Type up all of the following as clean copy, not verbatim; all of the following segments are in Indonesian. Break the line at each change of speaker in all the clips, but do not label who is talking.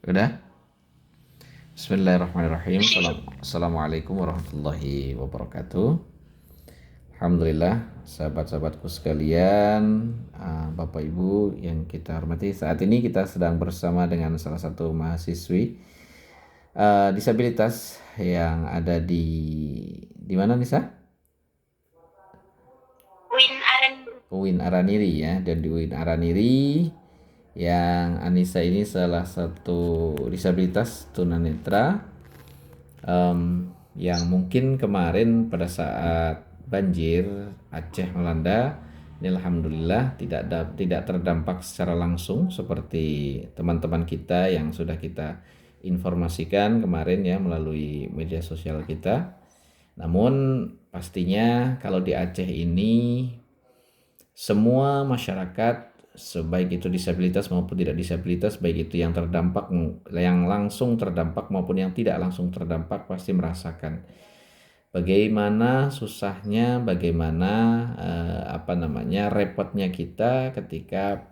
Udah? Bismillahirrahmanirrahim. Assalamualaikum warahmatullahi wabarakatuh. Alhamdulillah, sahabat-sahabatku sekalian, Bapak Ibu yang kita hormati. Saat ini kita sedang bersama dengan salah satu mahasiswi disabilitas yang ada di mana, Nisa? UIN Araniri ya. Dan di UIN Araniri yang Anissa ini salah satu disabilitas tunanetra yang mungkin kemarin pada saat banjir Aceh melanda ini alhamdulillah tidak terdampak secara langsung seperti teman-teman kita yang sudah kita informasikan kemarin ya melalui media sosial kita. Namun pastinya kalau di Aceh ini semua masyarakat, sebaik itu disabilitas maupun tidak disabilitas, baik itu yang terdampak, yang langsung terdampak maupun yang tidak langsung terdampak, pasti merasakan bagaimana susahnya, bagaimana repotnya kita ketika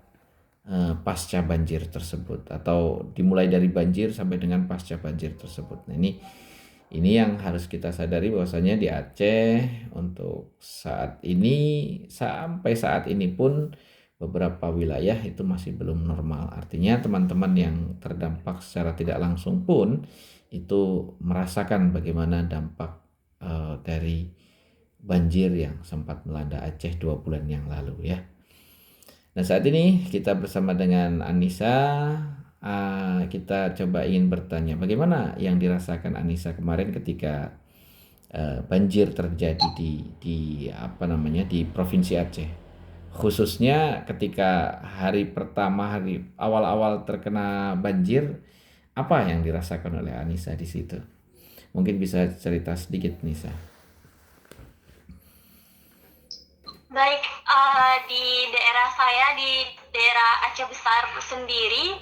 pasca banjir tersebut, atau dimulai dari banjir sampai dengan pasca banjir tersebut. Nah, ini yang harus kita sadari bahwasanya di Aceh untuk saat ini, sampai saat ini pun beberapa wilayah itu masih belum normal. Artinya teman-teman yang terdampak secara tidak langsung pun itu merasakan bagaimana dampak dari banjir yang sempat melanda Aceh 2 bulan yang lalu ya. Nah, saat ini kita bersama dengan Anissa. Kita coba ingin bertanya bagaimana yang dirasakan Anissa kemarin ketika banjir terjadi di Provinsi Aceh, khususnya ketika hari pertama, hari awal-awal terkena banjir, apa yang dirasakan oleh Anissa di situ? Mungkin bisa cerita sedikit, Nisa.
Baik, di daerah saya, di daerah Aceh Besar sendiri,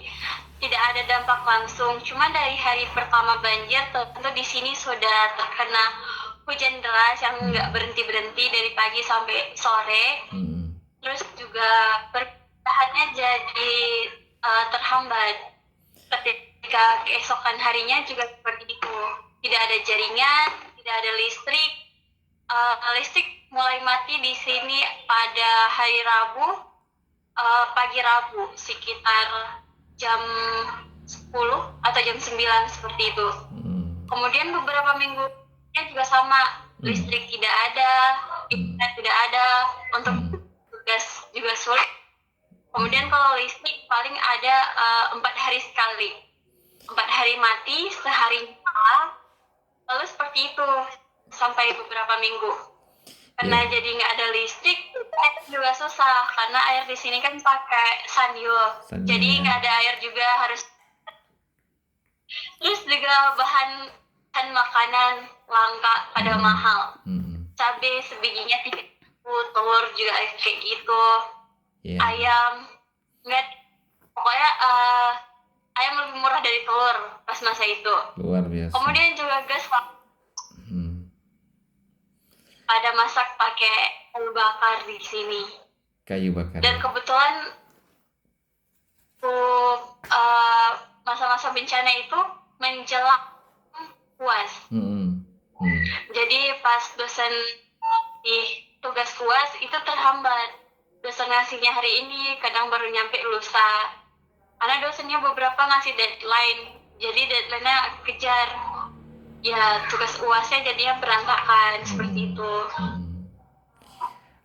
tidak ada dampak langsung. Cuma dari hari pertama banjir, tentu di sini sudah terkena hujan deras yang nggak berhenti-berhenti dari pagi sampai sore. Terus juga perpindahannya jadi terhambat. Ketika keesokan harinya juga seperti itu. Tidak ada jaringan, tidak ada listrik. Listrik mulai mati di sini pada hari Rabu, pagi Rabu sekitar jam 10 atau jam 9 seperti itu. Kemudian beberapa minggunya juga sama, listrik tidak ada, internet tidak ada, untuk tugas juga sulit. Kemudian kalau listrik paling ada 4 hari sekali, 4 hari mati, sehari nyala, lalu seperti itu sampai beberapa minggu. Karena jadi nggak ada listrik, air juga susah karena air di sini kan pakai sanyo. Jadi nggak ada air juga, harus. Terus juga bahan makanan langka pada mahal. Cabai sebijinya 3.000, telur juga kayak gitu. Ayam nggak, pokoknya ayam lebih murah dari telur pas masa itu.
Luar biasa.
Kemudian juga gas pada masak pakai kayu bakar di sini.
Kayu bakar.
Dan kebetulan masa-masa bencana itu menjelang UAS. Jadi pas dosen di tugas UAS itu terhambat. Dosen ngasihnya hari ini, kadang baru nyampe lusa. Karena dosennya beberapa ngasih deadline, jadi deadline-nya kejar. Ya tugas UAS-nya jadinya berantakan seperti itu.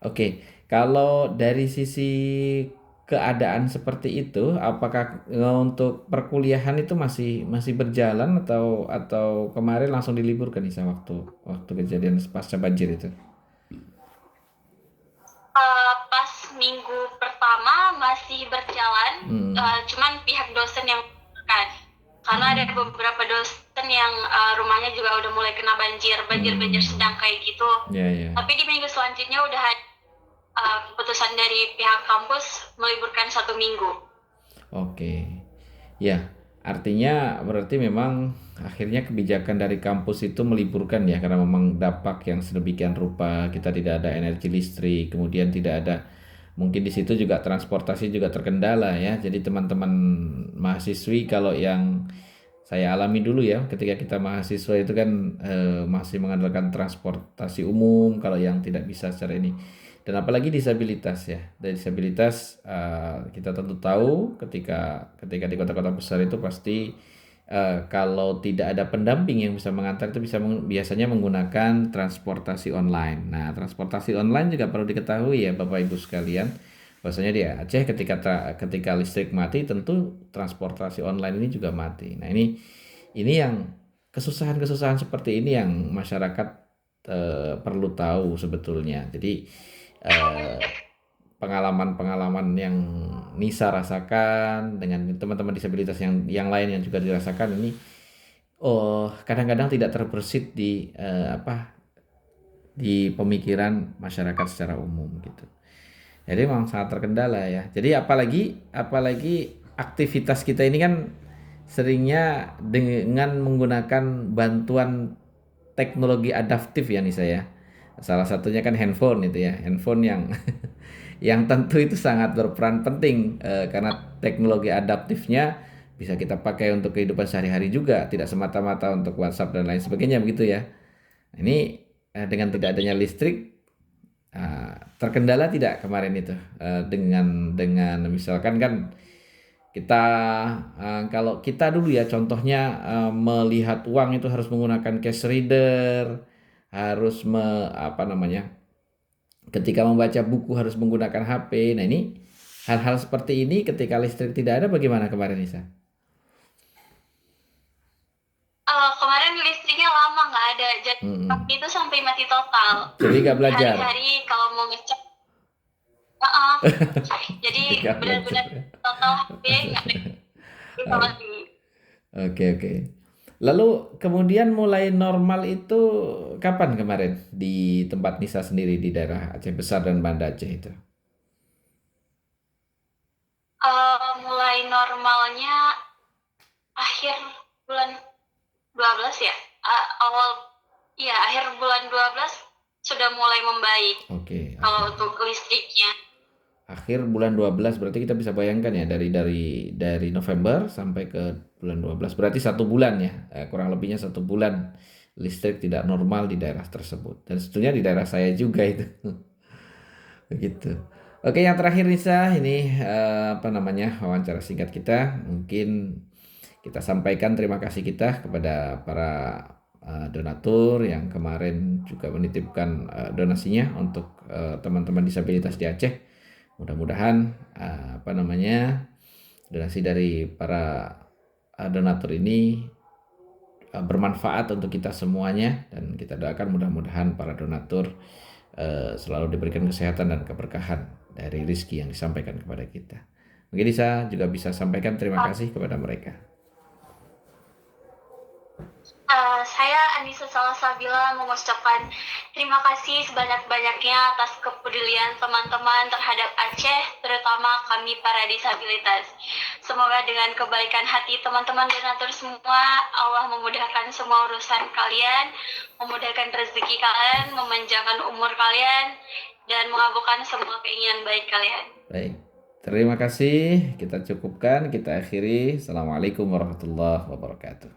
Oke, kalau dari sisi keadaan seperti itu, apakah untuk perkuliahan itu masih berjalan atau kemarin langsung diliburkan nih waktu kejadian pasca banjir itu?
Pas minggu pertama masih berjalan, cuman pihak dosen yang kan. Karena ada beberapa dosen yang rumahnya juga udah mulai kena banjir sedang kayak gitu. Tapi di minggu selanjutnya udah ada keputusan dari pihak kampus meliburkan 1 minggu.
Oke, ya artinya berarti memang akhirnya kebijakan dari kampus itu meliburkan ya, karena memang dampak yang sedemikian rupa, kita tidak ada energi listrik, kemudian tidak ada Mungkin di situ juga transportasi juga terkendala ya. Jadi teman-teman mahasiswi kalau yang saya alami dulu ya, ketika kita mahasiswa itu kan masih mengandalkan transportasi umum kalau yang tidak bisa secara ini. Dan apalagi disabilitas ya. Dari disabilitas kita tentu tahu ketika ketika di kota-kota besar itu pasti kalau tidak ada pendamping yang bisa mengantar itu biasanya menggunakan transportasi online. Nah, transportasi online juga perlu diketahui ya Bapak Ibu sekalian. Bahwasanya di Aceh ketika listrik mati tentu transportasi online ini juga mati. Nah, ini yang kesusahan-kesusahan seperti ini yang masyarakat perlu tahu sebetulnya. Jadi eh, pengalaman-pengalaman yang Nisa rasakan dengan teman-teman disabilitas yang lain yang juga dirasakan ini, oh kadang-kadang tidak terbersit di di pemikiran masyarakat secara umum gitu. Jadi memang sangat terkendala ya. Jadi apalagi apalagi aktivitas kita ini kan seringnya dengan menggunakan bantuan teknologi adaptif ya Nisa ya. Salah satunya kan handphone itu ya, handphone yang yang tentu itu sangat berperan penting karena teknologi adaptifnya bisa kita pakai untuk kehidupan sehari-hari juga, tidak semata-mata untuk WhatsApp dan lain sebagainya begitu ya. Ini dengan tidak adanya listrik terkendala tidak kemarin itu dengan misalkan kan kita kalau kita dulu ya contohnya melihat uang itu harus menggunakan cash reader, harus apa namanya, ketika membaca buku harus menggunakan HP. Nah, ini hal-hal seperti ini ketika listrik tidak ada bagaimana kemarin Nisa?
Kemarin listriknya lama nggak ada, jadi
Mm-mm.
itu sampai mati total.
Jadi nggak belajar.
Hari-hari kalau mau ngecek, jadi
Jadi nggak belajar
benar-benar
ya.
total HP nggak bisa mati.
Oke oke. Lalu kemudian mulai normal itu kapan kemarin di tempat Nisa sendiri di daerah Aceh Besar dan Banda Aceh itu?
Mulai normalnya akhir bulan 12 ya. Awal ya akhir bulan 12 sudah mulai membaik
Oke,
kalau untuk listriknya.
akhir bulan 12 berarti kita bisa bayangkan ya dari November sampai ke bulan 12 berarti 1 bulan ya, kurang lebihnya 1 bulan listrik tidak normal di daerah tersebut dan sebetulnya di daerah saya juga itu. Begitu. Oke, yang terakhir Nisa, ini apa namanya wawancara singkat kita. Mungkin kita sampaikan terima kasih kita kepada para donatur yang kemarin juga menitipkan donasinya untuk teman-teman disabilitas di Aceh. Mudah-mudahan apa namanya donasi dari para donatur ini bermanfaat untuk kita semuanya dan kita doakan mudah-mudahan para donatur selalu diberikan kesehatan dan keberkahan dari rizki yang disampaikan kepada kita. Mungkin Nisa juga bisa sampaikan terima kasih kepada mereka.
Saya Anissa Salsabila mengucapkan terima kasih sebanyak-banyaknya atas kepedulian teman-teman terhadap Aceh, terutama kami para disabilitas. Semoga dengan kebaikan hati teman-teman donatur semua, Allah memudahkan semua urusan kalian, memudahkan rezeki kalian, memanjangkan umur kalian, dan mengabulkan semua keinginan baik kalian.
Baik, terima kasih. Kita cukupkan, kita akhiri. Assalamualaikum warahmatullahi wabarakatuh.